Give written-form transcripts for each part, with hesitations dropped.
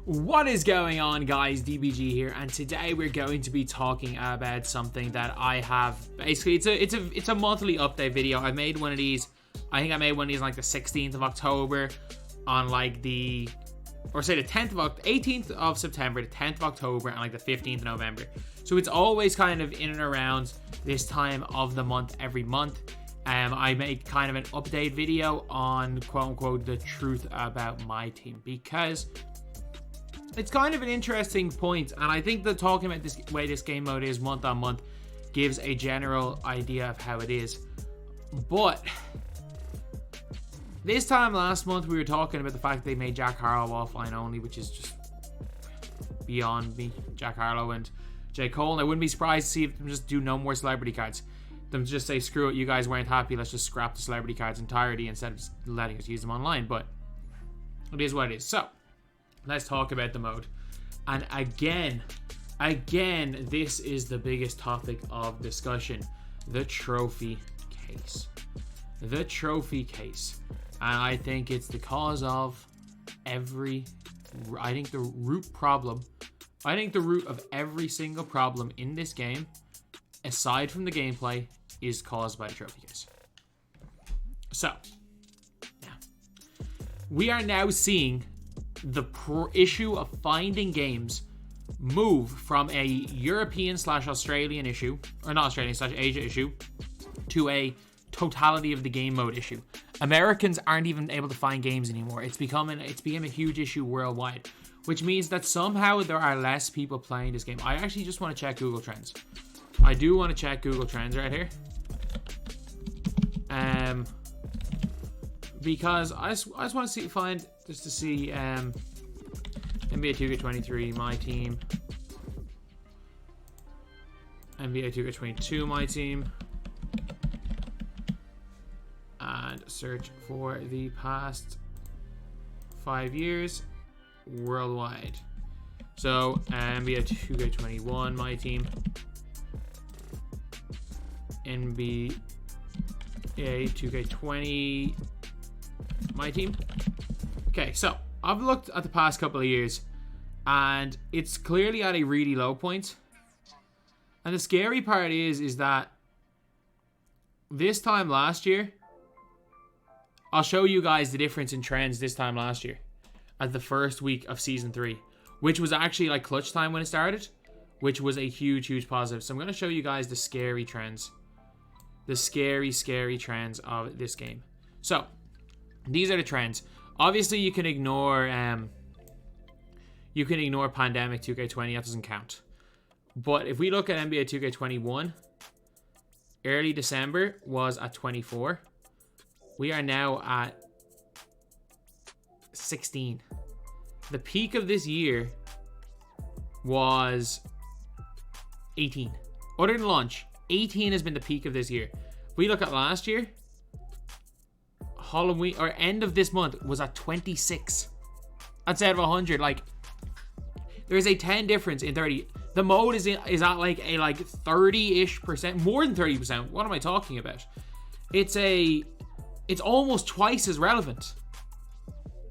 What is going on, guys? DBG here, and today we're going to be talking about something that I have. Basically, it's a monthly update video. I made one of these. I think I made one of these like the 16th of October, on like the 18th of September, the 10th of October, and like the 15th of November. So it's always kind of in and around this time of the month every month. I make kind of an update video on quote unquote the truth about my team, because it's kind of an interesting point, and I think that talking about this way this game mode is month on month gives a general idea of how it is. But this time last month we were talking about the fact that they made Jack Harlow offline only, which is just beyond me. Jack Harlow and J. Cole, and I wouldn't be surprised to see them just do no more celebrity cards. Them just say, screw it, you guys weren't happy, let's just scrap the celebrity cards entirely instead of just letting us use them online. But it is what it is. So let's talk about the mode. And again, this is the biggest topic of discussion. The trophy case. The trophy case. And I think it's the cause of the root of every single problem in this game, aside from the gameplay, is caused by the trophy case. So, yeah. We are now seeing the issue of finding games move from a European/Australian issue, or not Australian/Asia issue, to a totality of the game mode issue. Americans aren't even able to find games anymore. It's become a huge issue worldwide, which means that somehow there are less people playing this game. I actually just want to check Google Trends. I do want to check Google Trends right here. Because I just want to find NBA 2k23 MyTEAM, NBA 2k22 MyTEAM, and search for the past 5 years worldwide. So NBA 2k21 MyTEAM, NBA 2k20 MyTEAM. Okay, so I've looked at the past couple of years, and it's clearly at a really low point. And the scary part is that this time last year, I'll show you guys the difference in trends this time last year at the first week of season 3, which was actually like clutch time when it started, which was a huge positive. So I'm going to show you guys the scary trends. The scary trends of this game. So these are the trends. Obviously, you can ignore Pandemic 2K20. That doesn't count. But if we look at NBA 2K21, early December was at 24. We are now at 16. The peak of this year was 18. Other than launch, 18 has been the peak of this year. If we look at last year, Halloween, or end of this month, was at 26. That's out of 100. Like, there's a 10 difference in 30. The mode is at like a 30-ish%, more than 30%. What am I talking about? It's almost twice as relevant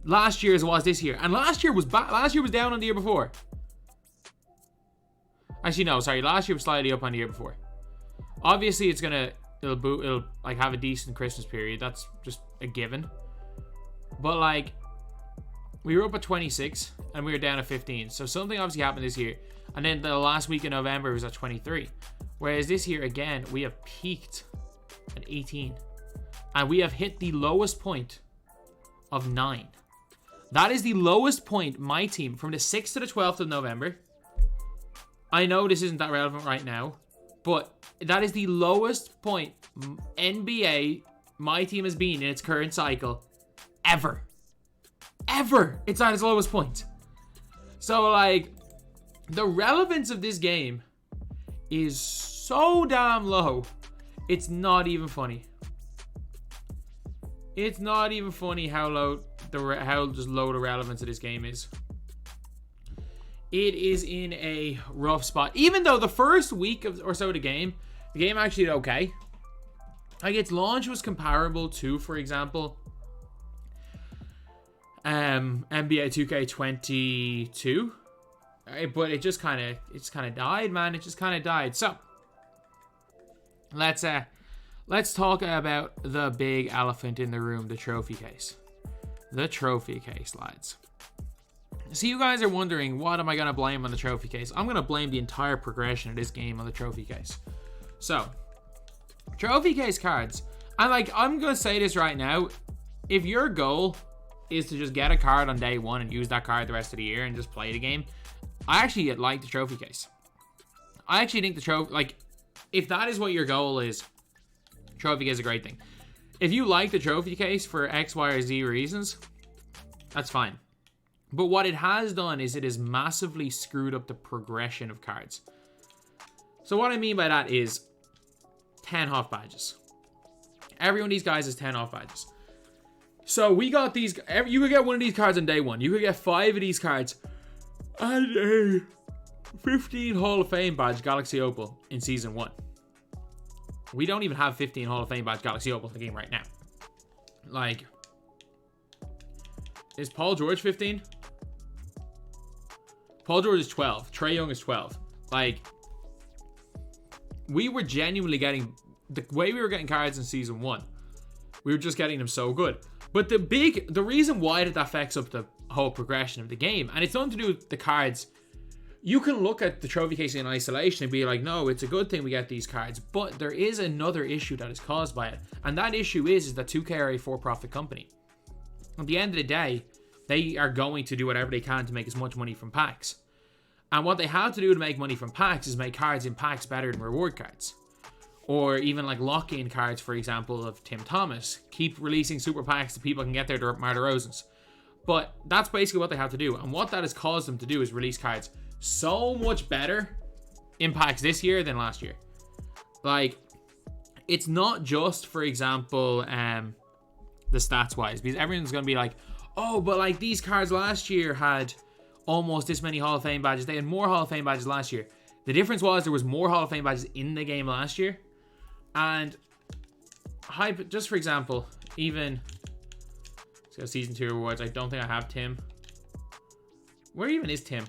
last year as it was this year. And last year was down on the year before. Actually, no, sorry. Last year was slightly up on the year before. Obviously, it'll like have a decent Christmas period. That's just a given. But like, we were up at 26 and we were down at 15. So something obviously happened this year. And then the last week in November was at 23. Whereas this year, again, we have peaked at 18. And we have hit the lowest point of 9. That is the lowest point my team from the 6th to the 12th of November. I know this isn't that relevant right now, but that is the lowest point NBA my team has been in its current cycle ever. It's at its lowest point. So like, the relevance of this game is so damn low, it's not even funny. It's not even funny how low the relevance of this game is. It is in a rough spot. Even though the first week or so of the game actually did okay. Like, its launch was comparable to, for example, NBA 2k22. But it just kind of died, man. It just kind of died. So let's talk about the big elephant in the room, the trophy case. The trophy case, lads. So you guys are wondering, what am I going to blame on the trophy case? I'm going to blame the entire progression of this game on the trophy case. So, trophy case cards. And like, I'm going to say this right now. If your goal is to just get a card on day one and use that card the rest of the year and just play the game, I actually like the trophy case. I actually think the trophy, like, if that is what your goal is, trophy case is a great thing. If you like the trophy case for X, Y, or Z reasons, that's fine. But what it has done is it has massively screwed up the progression of cards. So what I mean by that is 10 half badges. Every one of these guys is 10 half badges. So we got these. You could get one of these cards on day one. You could get 5 of these cards and a 15 Hall of Fame badge Galaxy Opal in Season 1. We don't even have 15 Hall of Fame badge Galaxy Opal in the game right now. Like, is Paul George 15? Paul George is 12. Trae Young is 12. Like, we were genuinely getting, the way we were getting cards in Season 1, we were just getting them so good. But the reason why that affects up the whole progression of the game, and it's nothing to do with the cards. You can look at the trophy case in isolation and be like, no, it's a good thing we get these cards. But there is another issue that is caused by it. And that issue is that 2K are a for-profit company. At the end of the day, they are going to do whatever they can to make as much money from packs. And what they have to do to make money from packs is make cards in packs better than reward cards. Or even like lock-in cards, for example, of Tim Thomas. Keep releasing super packs so people can get their DeMar DeRozans. But that's basically what they have to do. And what that has caused them to do is release cards so much better in packs this year than last year. Like, it's not just, for example, the stats wise, because everyone's going to be like, oh, but like these cards last year had almost this many Hall of Fame badges. They had more Hall of Fame badges last year. The difference was there was more Hall of Fame badges in the game last year. And just for example, even let's go Season 2 rewards. I don't think I have Tim. Where even is Tim?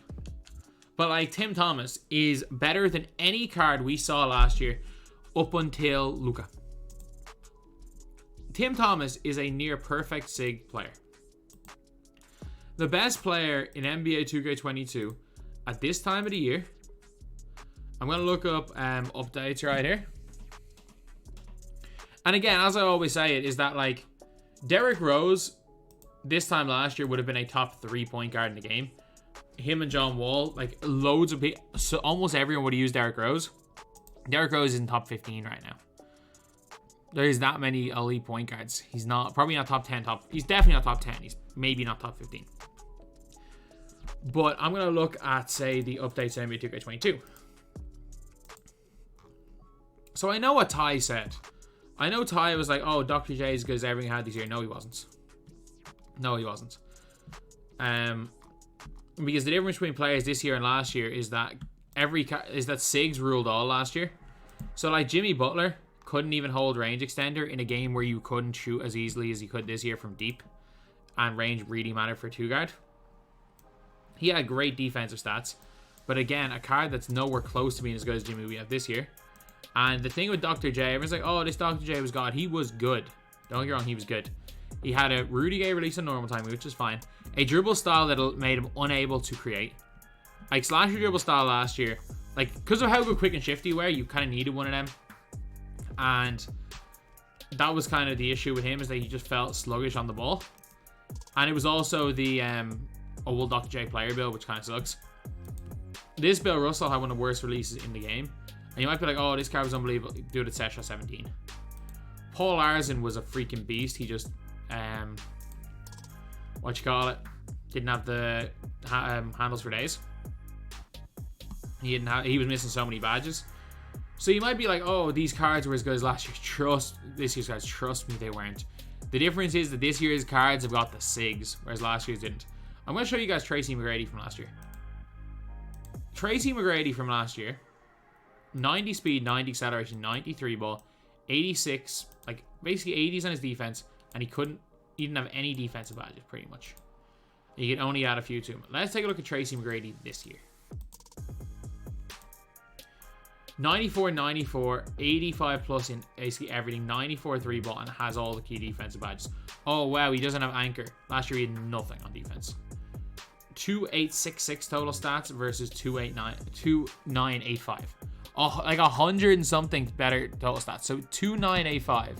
But like, Tim Thomas is better than any card we saw last year up until Luka. Tim Thomas is a near perfect SIG player. The best player in NBA 2K22 at this time of the year. I'm going to look up updates right here. And again, as I always say it, is that like Derrick Rose this time last year would have been a top 3 point guard in the game. Him and John Wall, like loads of people, so almost everyone would have used Derrick Rose. Derrick Rose is in top 15 right now. There's that many elite point guards. He's not, probably not top 10, he's definitely not top 10. He's maybe not top 15. But I'm going to look at, say, the updates to NBA 2K22. So I know what Ty said. I know Ty was like, oh, Dr. J is as good as everything had this year. No, he wasn't. No, he wasn't. Because the difference between players this year and last year is that SIGs ruled all last year. So like Jimmy Butler couldn't even hold range extender in a game where you couldn't shoot as easily as you could this year from deep, and range really mattered for 2-guard. He had great defensive stats, but again, a card that's nowhere close to being as good as Jimmy we have this year. And the thing with Dr. J, everyone's like, oh, this Dr. J was God. He was good. Don't get me wrong, he was good. He had a Rudy Gay release on normal time, which is fine. A dribble style that made him unable to create. Like, slasher dribble style last year, like, because of how good quick and shifty you were, you kind of needed one of them. And that was kind of the issue with him, is that he just felt sluggish on the ball. And it was also the old Dr. J player build, which kind of sucks. This Bill Russell had one of the worst releases in the game. And you might be like, oh, this card was unbelievable. Do it at Session 17. Paul Larson was a freaking beast. He just, didn't have the handles for days. He was missing so many badges. So you might be like, oh, these cards were as good as last year. This year's cards, trust me, they weren't. The difference is that this year's cards have got the SIGs, whereas last year's didn't. I'm going to show you guys Tracy McGrady from last year. Tracy McGrady from last year, 90 speed, 90 acceleration, 93 ball, 86, like basically 80s on his defense, and he didn't have any defensive badges pretty much. You can only add a few to him. Let's take a look at Tracy McGrady this year. 94, 94, 85 plus in basically everything. 94 3-ball and has all the key defensive badges. Oh, wow. He doesn't have anchor. Last year, he had nothing on defense. 2866 total stats versus 2985. Oh, like 100 and something better total stats. So 2985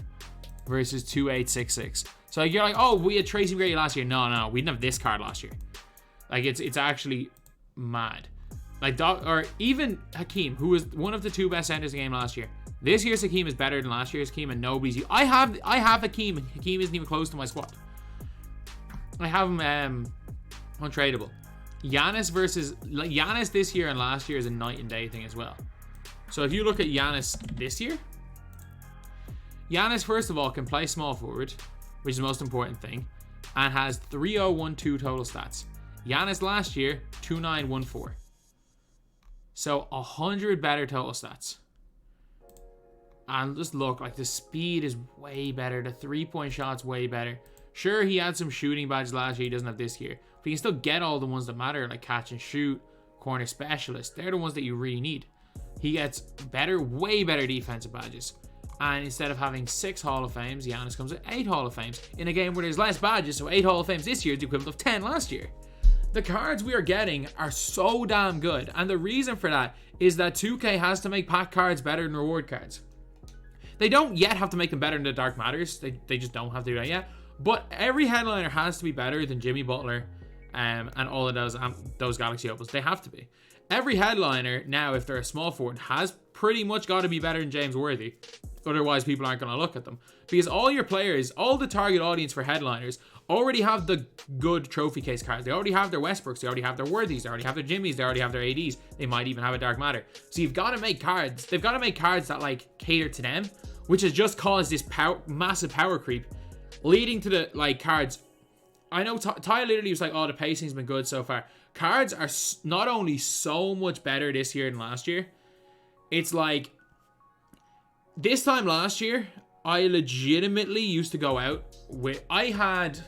versus 2866. So like, you're like, oh, we had Tracy McGrady last year. No, we didn't have this card last year. Like it's actually mad. Like or even Hakeem, who was one of the 2 best centers in the game last year. This year's Hakeem is better than last year's Hakeem, and nobody's. I have Hakeem. Hakeem isn't even close to my squad. I have him untradeable. Giannis this year and last year is a night and day thing as well. So if you look at Giannis this year, Giannis first of all can play small forward, which is the most important thing, and has 3012 total stats. Giannis last year 2914. So 100 better total stats. And just look, like the speed is way better. The 3-point shot's way better. Sure, he had some shooting badges last year he doesn't have this year. But he can still get all the ones that matter, like catch and shoot, corner specialist. They're the ones that you really need. He gets better, way better defensive badges. And instead of having 6 Hall of Fames, Giannis comes with 8 Hall of Fames. In a game where there's less badges, so 8 Hall of Fames this year is the equivalent of 10 last year. The cards we are getting are so damn good. And the reason for that is that 2K has to make pack cards better than reward cards. They don't yet have to make them better than the Dark Matters. They just don't have to do that yet. But every headliner has to be better than Jimmy Butler and all of those Galaxy Opals. They have to be. Every headliner now, if they're a small forward, has pretty much got to be better than James Worthy. Otherwise, people aren't going to look at them. Because all your players, all the target audience for headliners, already have the good trophy case cards. They already have their Westbrooks. They already have their Worthies. They already have their Jimmys. They already have their ADs. They might even have a Dark Matter. So you've got to make cards. They've got to make cards that like cater to them, which has just caused this massive power creep, leading to the like cards. I know Ty literally was like, oh, the pacing's been good so far. Cards are not only so much better this year than last year. It's like this time last year, I legitimately used to go out with. I had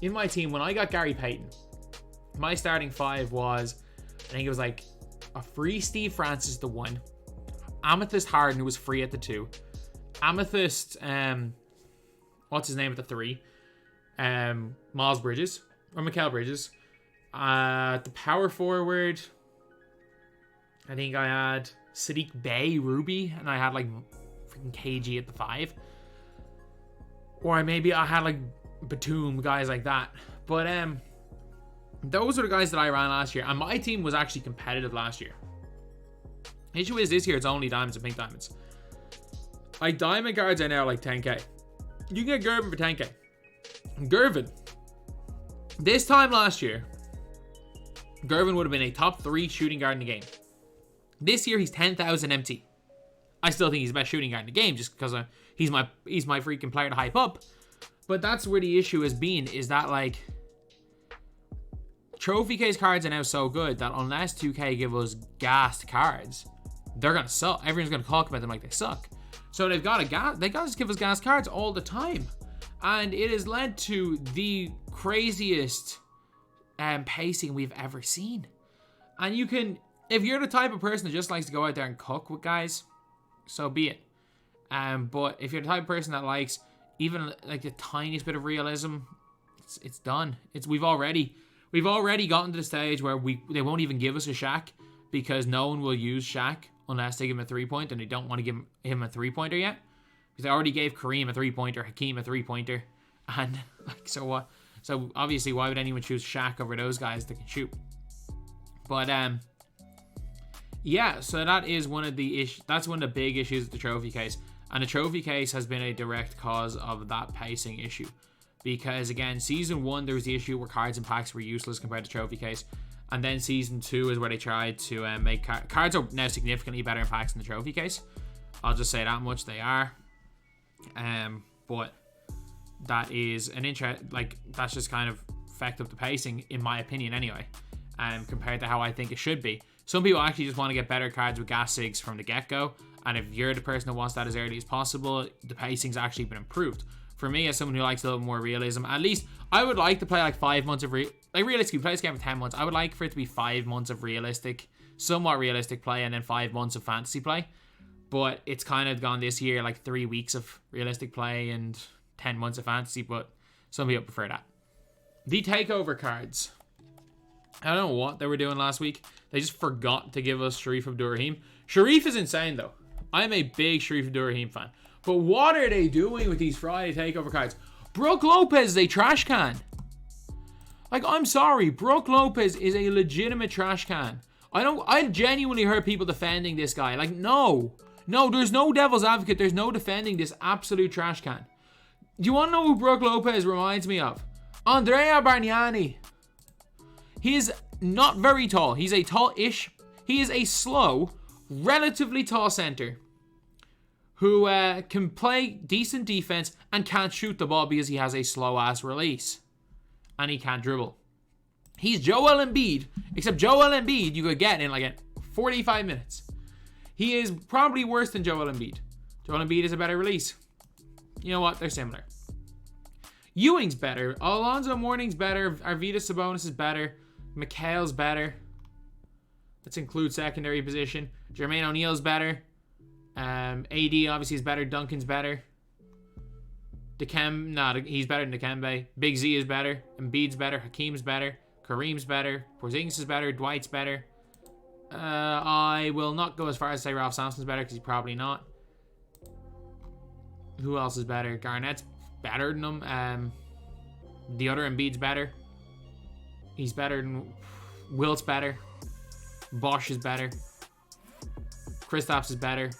in my team when I got Gary Payton, my starting 5 was, I think it was like a free Steve Francis the 1, Amethyst Harden who was free at the 2, Amethyst what's his name at the 3, Miles Bridges or Mikal Bridges, the power forward, I think I had Sadiq Bey Ruby, and I had like freaking KG at the 5, or maybe I had like Batum, guys like that. But those are the guys that I ran last year, and my team was actually competitive last year. The issue is this year it's only diamonds and pink diamonds. Like diamond cards are now like 10k. You can get Gervin for 10k. Gervin, this time last year, Gervin would have been a top 3 shooting guard in the game. This year he's 10,000 MT. I still think he's the best shooting guard in the game just because he's my freaking player to hype up. But that's where the issue has been, is that like trophy case cards are now so good that unless 2K give us gassed cards, they're gonna suck. Everyone's gonna talk about them like they suck. So they gotta just give us gassed cards all the time, and it has led to the craziest pacing we've ever seen. And you can, if you're the type of person that just likes to go out there and cook with guys, so be it. But if you're the type of person that likes even like the tiniest bit of realism, it's done. We've already gotten to the stage where they won't even give us a Shaq because no one will use Shaq unless they give him a 3-pointer, and they don't want to give him a 3-pointer yet because they already gave Kareem a 3-pointer, Hakeem a 3-pointer, and like so what? So obviously, why would anyone choose Shaq over those guys that can shoot? But yeah, so that is one of the issues. That's one of the big issues with the trophy case. And the trophy case has been a direct cause of that pacing issue. Because again, season 1, there was the issue where cards and packs were useless compared to trophy case. And then season 2 is where they tried to make cards are now significantly better in packs than the trophy case. I'll just say that much, they are. But that is an that's just kind of affected up the pacing, in my opinion anyway. Compared to how I think it should be. Some people actually just want to get better cards with gas sigs from the get-go. And if you're the person that wants that as early as possible, the pacing's actually been improved. For me, as someone who likes a little more realism, at least I would like to play like 5 months of like realistically, play this game for 10 months. I would like for it to be 5 months of realistic, somewhat realistic play, and then 5 months of fantasy play. But it's kind of gone this year, like 3 weeks of realistic play and 10 months of fantasy, but some people prefer that. The takeover cards. I don't know what they were doing last week. They just forgot to give us Sharif Abdur-Rahim. Sharif is insane, though. I'm a big Sharif Abdur-Rahim fan. But what are they doing with these Friday takeover cards? Brook Lopez is a trash can. Like, I'm sorry. Brook Lopez is a legitimate trash can. I genuinely heard people defending this guy. Like, no. No, there's no devil's advocate. There's no defending this absolute trash can. Do you want to know who Brook Lopez reminds me of? Andrea Bargnani. He is not very tall. He's a tall-ish. He is a slow, relatively tall center who can play decent defense and can't shoot the ball because he has a slow-ass release. And he can't dribble. He's Joel Embiid, except Joel Embiid you could get in like 45 minutes. He is probably worse than Joel Embiid. Joel Embiid is a better release. You know what? They're similar. Ewing's better. Alonzo Mourning's better. Arvydas Sabonis is better. Mikhail's better. Let's include secondary position. Jermaine O'Neal's better. AD obviously is better. Duncan's better. He's better than Dikembe. Big Z is better. Embiid's better. Hakeem's better. Kareem's better. Porzingis is better. Dwight's better. I will not go as far as to say Ralph Sampson's better because he's probably not. Who else is better? Garnett's better than him. The other Embiid's better. He's better than... Wilt's better. Bosch is better. Kristaps is better.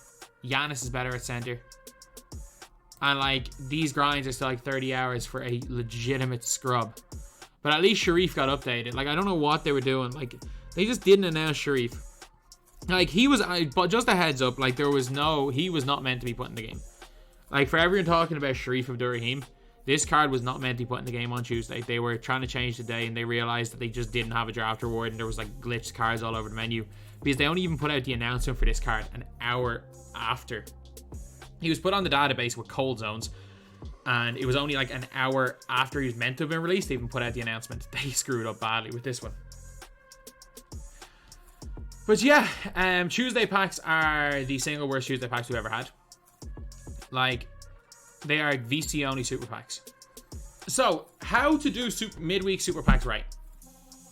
Giannis is better at center. And like, these grinds are still like 30 hours for a legitimate scrub. But at least Sharif got updated. Like, I don't know what they were doing. Like, they just didn't announce Sharif. Like, he was... But just a heads up, like, he was not meant to be put in the game. Like, for everyone talking about Sharif Abdur-Rahim, this card was not meant to be put in the game on Tuesday. They were trying to change the day, and they realized that they just didn't have a draft reward, and there was, like, glitched cards all over the menu. Because they only even put out the announcement for this card an hour after. He was put on the database with cold zones, and it was only, like, an hour after he was meant to have been released, they even put out the announcement. They screwed up badly with this one. But yeah, Tuesday packs are the single worst Tuesday packs we've ever had. Like, they are VC only super packs. So, how to do midweek super packs right?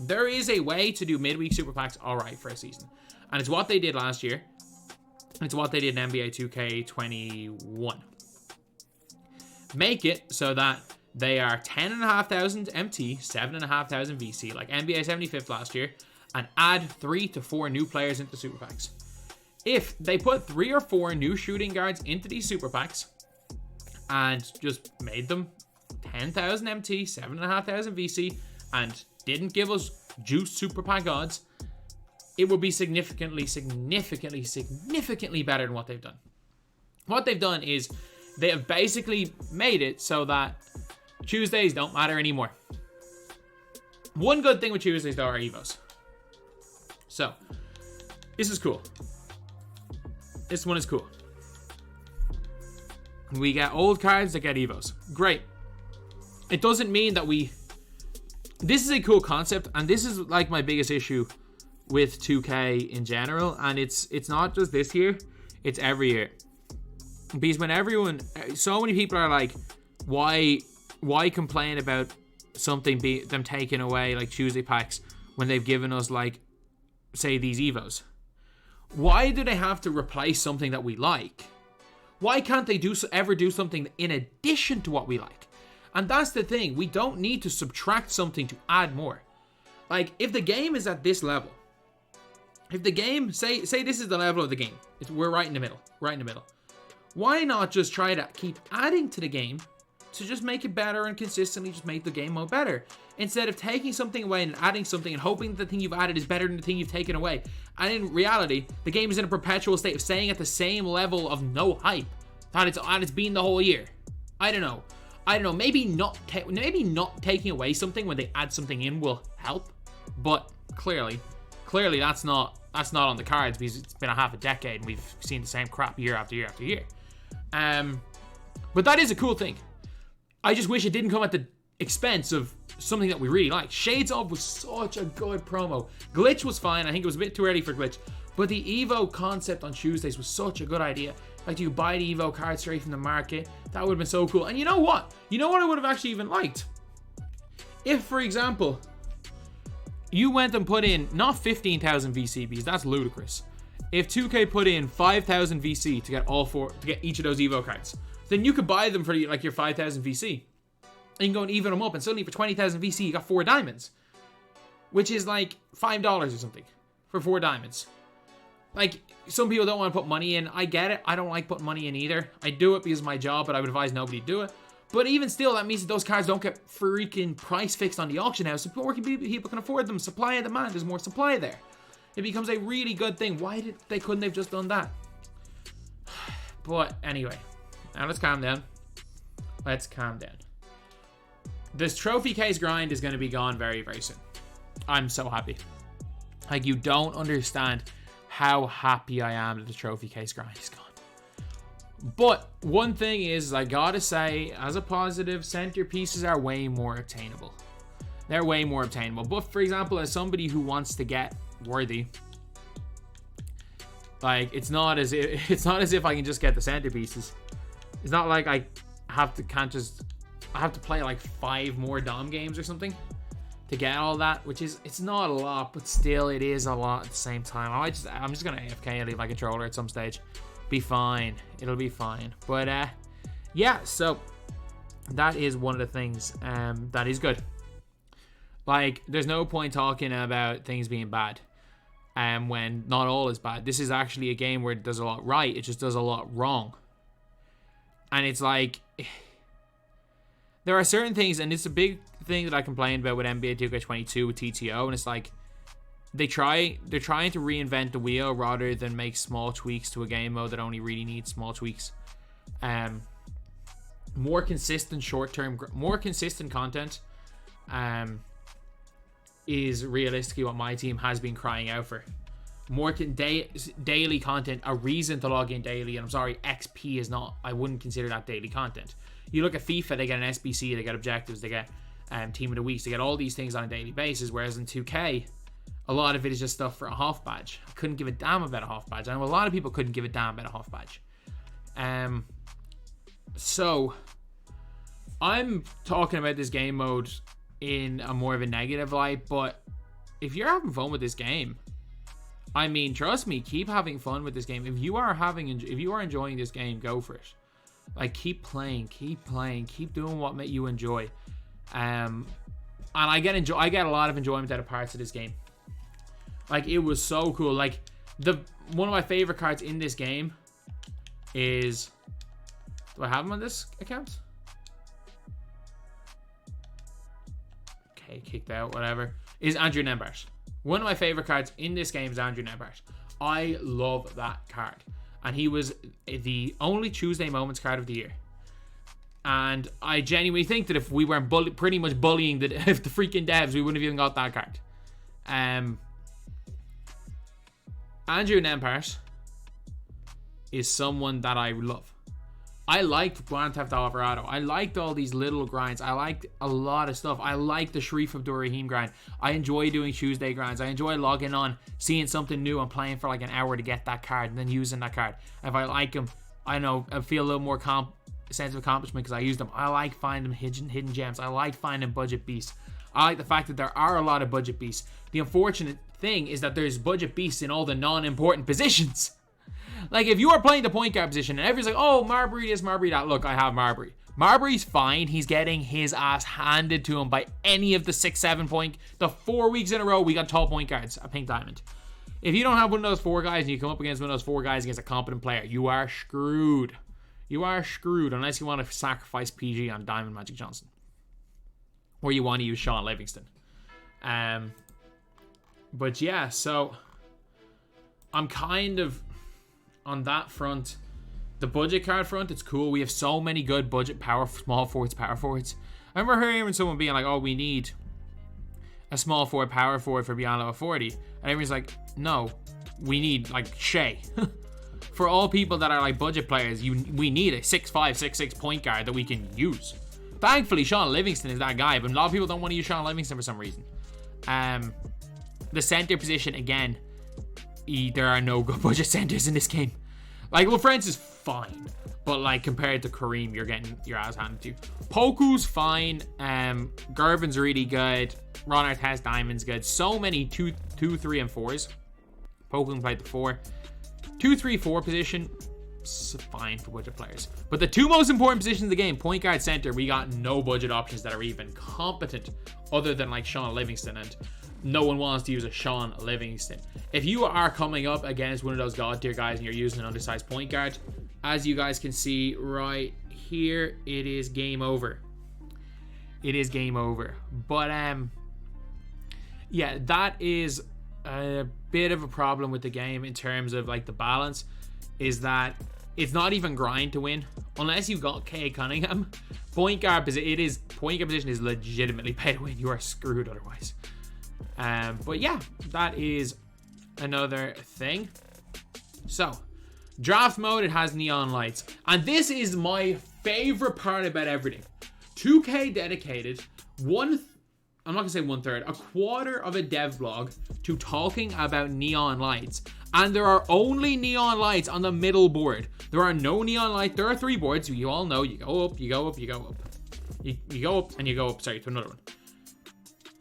There is a way to do midweek super packs alright for a season. And it's what they did last year. It's what they did in NBA 2k21. Make it so that they are 10,500 MT, 7,500 VC, like NBA 75th last year, and add 3 to 4 new players into super packs. If they put 3 or 4 new shooting guards into these super packs and just made them 10,000 MT, 7,500 VC, and didn't give us juiced super pack odds, it would be significantly better than what they've done. What they've done is they have basically made it so that Tuesdays don't matter anymore. One good thing with Tuesdays, though, are Evos. So, this is cool. This one is cool. We get old cards that get Evos. Great. It doesn't mean that this is a cool concept, and this is like my biggest issue with 2K in general, and it's not just this year, it's every year. Because when so many people are like, why complain about something them taking away like Tuesday packs when they've given us like, say, these Evos? Why do they have to replace something that we like? Why can't they ever do something in addition to what we like? And that's the thing. We don't need to subtract something to add more. Like, if the game is at this level, if the game, say this is the level of the game, we're right in the middle, why not just try to keep adding to the game to just make it better and consistently just make the game mode better, instead of taking something away and adding something and hoping the thing you've added is better than the thing you've taken away. And in reality, the game is in a perpetual state of staying at the same level of no hype that it's been the whole year. I don't know. Maybe not taking away something when they add something in will help, but clearly that's not on the cards, because it's been a half a decade and we've seen the same crap year after year after year. But that is a cool thing. I just wish it didn't come at the expense of something that we really like. Shades of was such a good promo. Glitch was fine. I think it was a bit too early for Glitch. But the Evo concept on Tuesdays was such a good idea. Like, you buy the Evo card straight from the market. That would have been so cool. And you know what? You know what I would have actually even liked? If, for example, you went and put in not 15,000 VC, because that's ludicrous. If 2K put in 5,000 VC to get each of those Evo cards, then you could buy them for like your 5,000 VC. And you can go and even them up, and suddenly for 20,000 VC, you got 4 diamonds. Which is like $5 or something for 4 diamonds. Like, some people don't want to put money in. I get it. I don't like putting money in either. I do it because of my job, but I would advise nobody to do it. But even still, that means that those cards don't get freaking price fixed on the auction house. So more people can afford them. Supply and demand. There's more supply there. It becomes a really good thing. Why couldn't they have just done that? But anyway, now let's calm down. Let's calm down. This trophy case grind is going to be gone very, very soon. I'm so happy. Like, you don't understand how happy I am that the trophy case grind is gone. But one thing is, I gotta say, as a positive, centerpieces are way more obtainable. They're way more obtainable. But for example, as somebody who wants to get worthy, like, it's not as if I can just get the centerpieces. It's not like I have to play like 5 more Dom games or something to get all that, which is, it's not a lot, but still it is a lot at the same time. I'm just gonna AFK and leave my controller at some stage. Be fine. It'll be fine. But yeah, so that is one of the things that is good. Like, there's no point talking about things being bad when not all is bad. This is actually a game where it does a lot right. It just does a lot wrong. And it's like, there are certain things, and it's a big thing that I complained about with NBA 2k22 with TTO, and it's like, they're trying to reinvent the wheel rather than make small tweaks to a game mode that only really needs small tweaks. More consistent more consistent content is realistically what my team has been crying out for. More daily content, a reason to log in daily. And I'm sorry, XP is not, I wouldn't consider that daily content. You look at FIFA, they get an SBC, they get objectives, they get team of the weeks, they get all these things on a daily basis, whereas in 2K, a lot of it is just stuff for a half badge. I couldn't give a damn about a half badge. I know a lot of people couldn't give a damn about a half badge. So I'm talking about this game mode in a more of a negative light, but if you're having fun with this game, I mean, trust me, keep having fun with this game. If you are enjoying this game, go for it. Like, keep playing, keep doing what you enjoy. And I get a lot of enjoyment out of parts of this game. Like, it was so cool. Like, one of my favorite cards in this game is, do I have him on this account? Okay, kicked out, whatever. Is Andrew Nembhard. One of my favorite cards in this game is Andrew Nembhard. I love that card. And he was the only Tuesday Moments card of the year. And I genuinely think that if we weren't pretty much bullying the freaking devs, we wouldn't have even got that card. Andrew Nembhard is someone that I love. I liked Grand Theft Auto. I liked all these little grinds. I liked a lot of stuff. I liked the Sharif Abdur-Rahim grind. I enjoy doing Tuesday grinds. I enjoy logging on, seeing something new and playing for like an hour to get that card and then using that card. If I like him, I know I feel a little more sense of accomplishment because I use them. I like finding hidden gems. I like finding budget beasts. I like the fact that there are a lot of budget beasts. The unfortunate thing is that there's budget beasts in all the non-important positions. Like, if you are playing the point guard position and everyone's like, oh, Marbury this, Marbury that. Look, I have Marbury. Marbury's fine. He's getting his ass handed to him by any of the 6-7 point. The 4 weeks in a row, we got tall point guards at Pink Diamond. If you don't have one of those 4 guys and you come up against one of those 4 guys against a competent player, you are screwed. You are screwed unless you want to sacrifice PG on Diamond Magic Johnson. Or you want to use Sean Livingston. But yeah, so I'm kind of on that front. The budget card front, it's cool. We have so many good budget small forwards, power forwards. I remember hearing someone being like, oh, we need a small forward, power forward for beyond level 40. And everyone's like, no, we need like Shea. For all people that are like budget players, we need a 6'5", 6'6" point guard that we can use. Thankfully, Sean Livingston is that guy, but a lot of people don't want to use Sean Livingston for some reason. The center position, again, there are no good budget centers in this game. Like, Will Friends is fine, but like compared to Kareem, you're getting your ass handed to you. Poku's fine. Gervin's really good. Ron Artest Diamond's good. So many 2, 3, and 4s. Poku can play the 4. 2, 3, 4 position, fine for budget players. But the two most important positions in the game, point guard, center, we got no budget options that are even competent other than like Sean Livingston, and no one wants to use a Sean Livingston. If you are coming up against one of those god tier guys and you're using an undersized point guard, as you guys can see right here, it is game over. It is game over. But yeah, that is a bit of a problem with the game in terms of like the balance, is that it's not even grind to win unless you've got K Cunningham. Point guard position is legitimately pay to win. You are screwed otherwise. But yeah, that is another thing. So draft mode, it has neon lights, and this is my favorite part about everything. 2K dedicated I'm not gonna say 1/3, a quarter of a dev blog to talking about neon lights. And there are only neon lights on the middle board. There are no neon lights. There are 3 boards. You all know, you go up, you go up, you go up. You go up and you go up, sorry, to another one.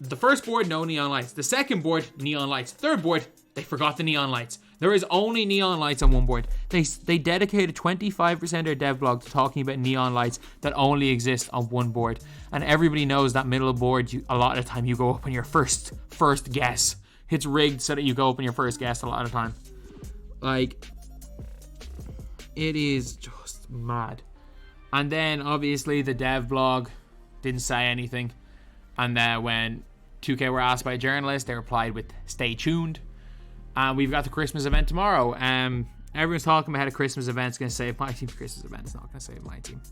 The first board, no neon lights. The second board, neon lights. Third board, they forgot the neon lights. There is only neon lights on one board. They dedicated 25% of their dev blog to talking about neon lights that only exist on one board. And everybody knows that middle board, a lot of the time you go up on your first guess. It's rigged so that you go up on your first guess a lot of the time. Like, it is just mad. And then obviously the dev blog didn't say anything. And then when 2K were asked by a journalist, they replied with "stay tuned." And we've got the Christmas event tomorrow. Everyone's talking about how the Christmas event's going to save my team. The Christmas event's not going to save my team.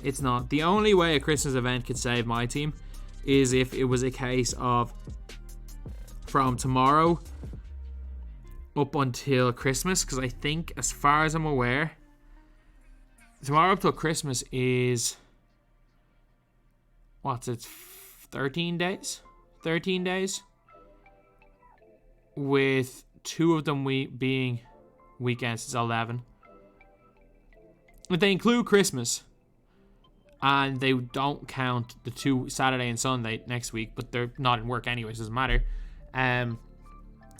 It's not. The only way a Christmas event could save my team is if it was a case of from tomorrow up until Christmas. Because I think, as far as I'm aware, tomorrow up till Christmas is... what's it? 13 days? 13 days? With 2 of them being weekends, it's 11. If they include Christmas, and they don't count the 2 Saturday and Sunday next week, but they're not in work anyway, so it doesn't matter. And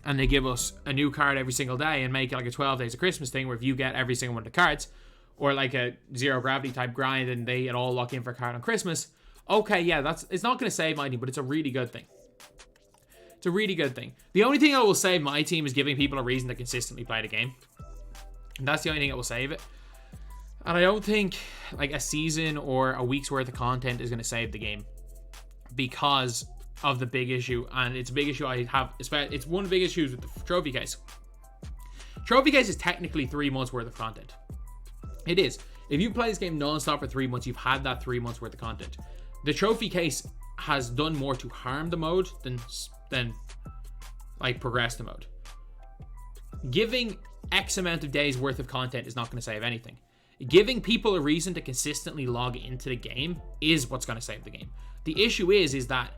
they give us a new card every single day and make it like a 12 days of Christmas thing, where if you get every single one of the cards, or like a zero gravity type grind, and they all lock in for a card on Christmas. Okay, yeah, it's not going to save my team, but it's a really good thing. It's a really good thing. The only thing that will save my team is giving people a reason to consistently play the game. And that's the only thing that will save it. And I don't think like a season or a week's worth of content is going to save the game, because of the big issue. And it's a big issue I have. It's one of the big issues with the trophy case. Trophy case is technically 3 months worth of content. It is. If you play this game non-stop for 3 months, you've had that 3 months worth of content. The trophy case has done more to harm the mode than like progress the mode. Giving X amount of days worth of content is not going to save anything. Giving people a reason to consistently log into the game is what's going to save the game. The issue is that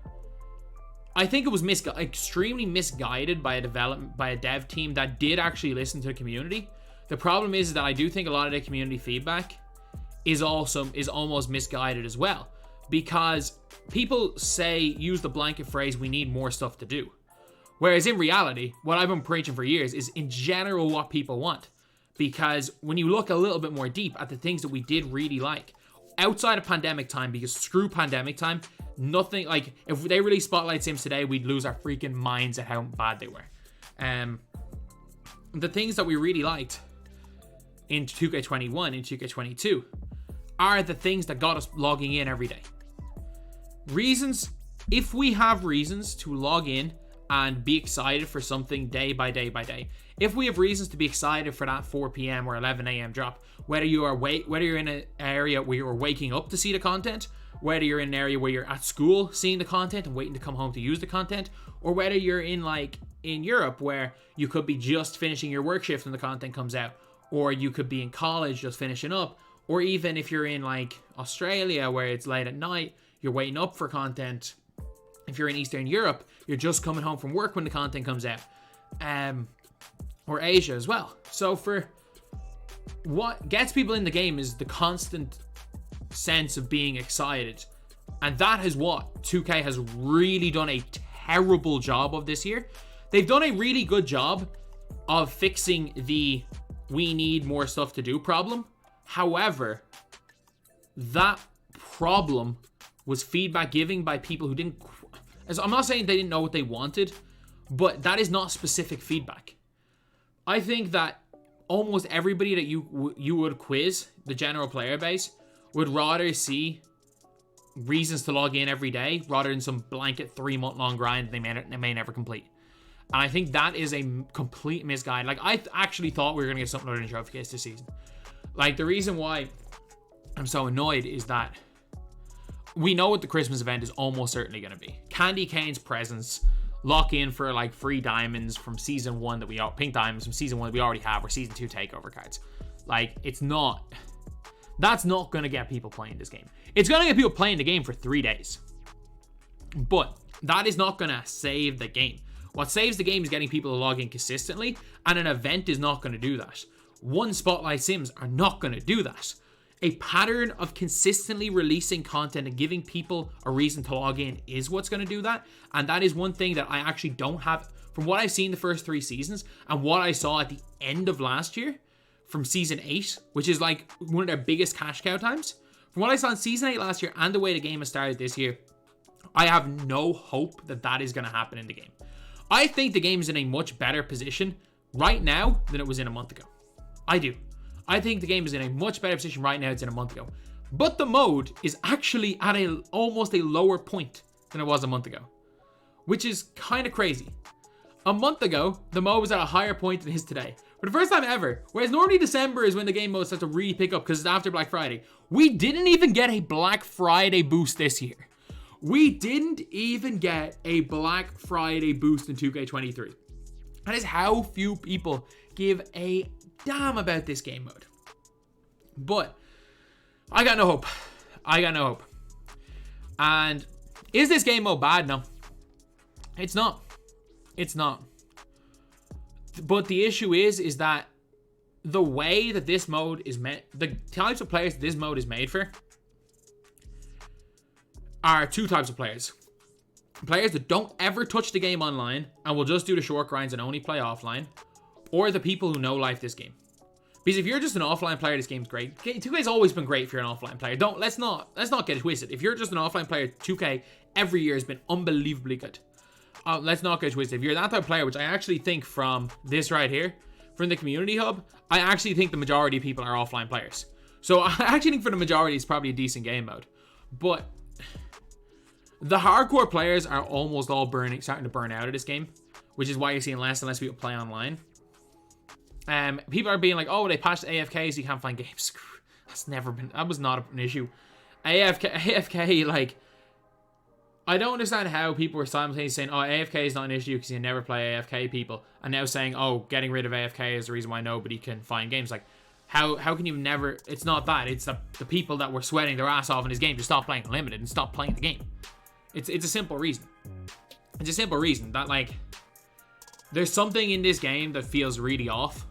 I think it was extremely misguided by a dev team that did actually listen to the community. The problem is that I do think a lot of the community feedback is almost misguided as well, because people use the blanket phrase, "we need more stuff to do." Whereas in reality, what I've been preaching for years is in general what people want. Because when you look a little bit more deep at the things that we did really like, outside of pandemic time, because screw pandemic time, nothing, like if they released Spotlight Sims today, we'd lose our freaking minds at how bad they were. The things that we really liked in 2K21, in 2K22, are the things that got us logging in every day. Reasons, if we have reasons to log in and be excited for something day by day by day, if we have reasons to be excited for that 4 p.m. or 11 a.m. drop, whether you're in an area where you're waking up to see the content, whether you're in an area where you're at school seeing the content and waiting to come home to use the content, or whether you're in Europe where you could be just finishing your work shift when the content comes out, or you could be in college just finishing up, Or even if you're in like Australia where it's late at night, you're waiting up for content. If you're in Eastern Europe, you're just coming home from work when the content comes out. Or Asia as well. So for what gets people in the game is the constant sense of being excited. And that is what 2K has really done a terrible job of this year. They've done a really good job of fixing the we need more stuff to do problem. However, that problem was feedback giving by people who didn't... I'm not saying they didn't know what they wanted, but that is not specific feedback. I think that almost everybody that you would quiz, the general player base, would rather see reasons to log in every day rather than some blanket 3-month-long grind they may never complete. And I think that is a complete misguide. Like, I actually thought we were going to get something other than trophy case this season. Like, the reason why I'm so annoyed is that we know what the Christmas event is almost certainly going to be. Candy Cane's presence, lock in for like free diamonds from season 1 that we all pink diamonds from season 1 that we already have, or season 2 takeover cards. Like, that's not going to get people playing this game. It's going to get people playing the game for 3 days. But that is not going to save the game. What saves the game is getting people to log in consistently, and an event is not going to do that. One Spotlight Sims are not going to do that. A pattern of consistently releasing content and giving people a reason to log in is what's going to do that. And that is one thing that I actually don't have, from what I've seen the first 3 seasons and what I saw at the end of last year from season 8, which is like one of their biggest cash cow times. From what I saw in season 8 last year and the way the game has started this year, I have no hope that that is going to happen in the game. I think the game is in a much better position right now than it was in a month ago. I do. I think the game is in a much better position right now than it's in a month ago. But the mode is actually at almost a lower point than it was a month ago, which is kind of crazy. A month ago, the mode was at a higher point than it is today. For the first time ever, whereas normally December is when the game mode starts to really pick up because it's after Black Friday, we didn't even get a Black Friday boost this year. We didn't even get a Black Friday boost in 2K23. That is how few people give a damn about this game mode. But I got no hope. I got no hope. And is this game mode bad? No. It's not. It's not. But the issue is that the way that this mode is made, the types of players this mode is made for are 2 types of players. Players that don't ever touch the game online and will just do the short grinds and only play offline, or the people who know life this game. Because if you're just an offline player, this game's great. 2K's always been great if you're an offline player. Let's not get it twisted. If you're just an offline player, 2K every year has been unbelievably good. Let's not get it twisted. If you're that type of player, which I actually think from this right here, from the community hub, I actually think the majority of people are offline players. So I actually think for the majority, it's probably a decent game mode. But the hardcore players are almost all starting to burn out of this game, which is why you're seeing less and less people play online. People are being like, oh, they patched AFK so you can't find games. That was not an issue. AFK, like, I don't understand how people were simultaneously saying, oh, AFK is not an issue because you never play AFK people, and now saying, oh, getting rid of AFK is the reason why nobody can find games. Like, how can you never... It's not that. It's the people that were sweating their ass off in this game to stop playing Unlimited and stop playing the game. It's a simple reason. It's a simple reason that, like, there's something in this game that feels really off.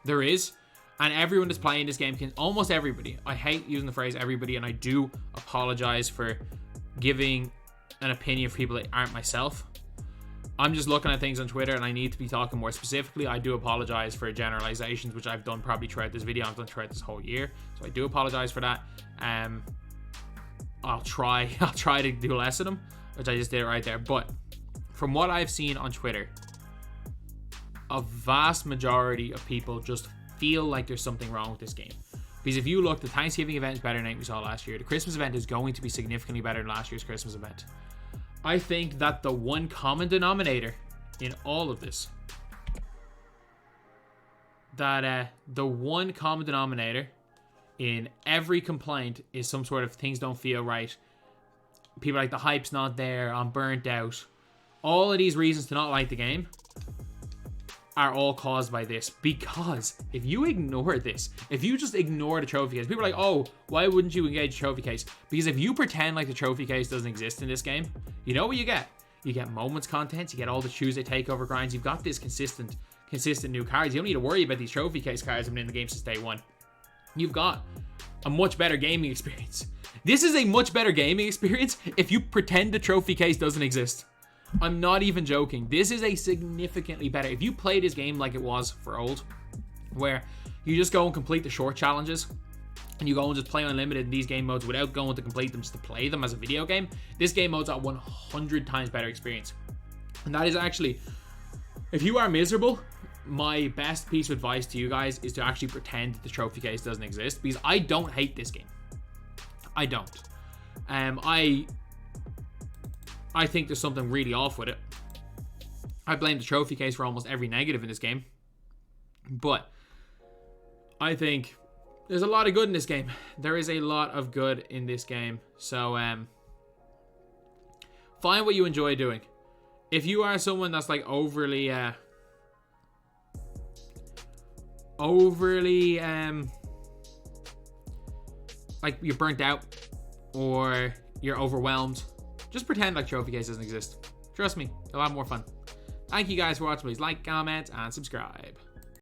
There is. And everyone that's playing this game almost everybody. I hate using the phrase everybody, and I do apologize for giving an opinion for people that aren't myself. I'm just looking at things on Twitter and I need to be talking more specifically. I do apologize for generalizations, which I've done probably throughout this video. I've done throughout this whole year. So I do apologize for that. I'll try to do less of them, which I just did right there. But from what I've seen on Twitter, a vast majority of people just feel like there's something wrong with this game. Because if you look, the Thanksgiving event is better than we saw last year. The Christmas event is going to be significantly better than last year's Christmas event. I think that the one common denominator in all of this, the one common denominator in every complaint is some sort of things don't feel right. People are like, the hype's not there, I'm burnt out. All of these reasons to not like the game are all caused by this. Because if you ignore this, if you just ignore the trophy case, people are like, oh, why wouldn't you engage the trophy case? Because if you pretend like the trophy case doesn't exist in this game, you know what you get? You get moments content, you get all the Tuesday takeover grinds, you've got this consistent new cards. You don't need to worry about these trophy case cards coming in the game since day one. You've got a much better gaming experience. This is a much better gaming experience if you pretend the trophy case doesn't exist. I'm not even joking. This is a significantly better. If you play this game like it was for old, where you just go and complete the short challenges, and you go and just play unlimited in these game modes without going to complete them, just to play them as a video game, this game mode's a 100 times better experience. And that is actually, if you are miserable, my best piece of advice to you guys is to actually pretend the trophy case doesn't exist, because I don't hate this game. I don't. I think there's something really off with it. I blame the trophy case for almost every negative in this game. But I think there's a lot of good in this game. There is a lot of good in this game. So find what you enjoy doing. If you are someone that's like overly like you're burnt out or you're overwhelmed, just pretend like trophy case doesn't exist. Trust me, you'll have more fun. Thank you guys for watching. Please like, comment, and subscribe.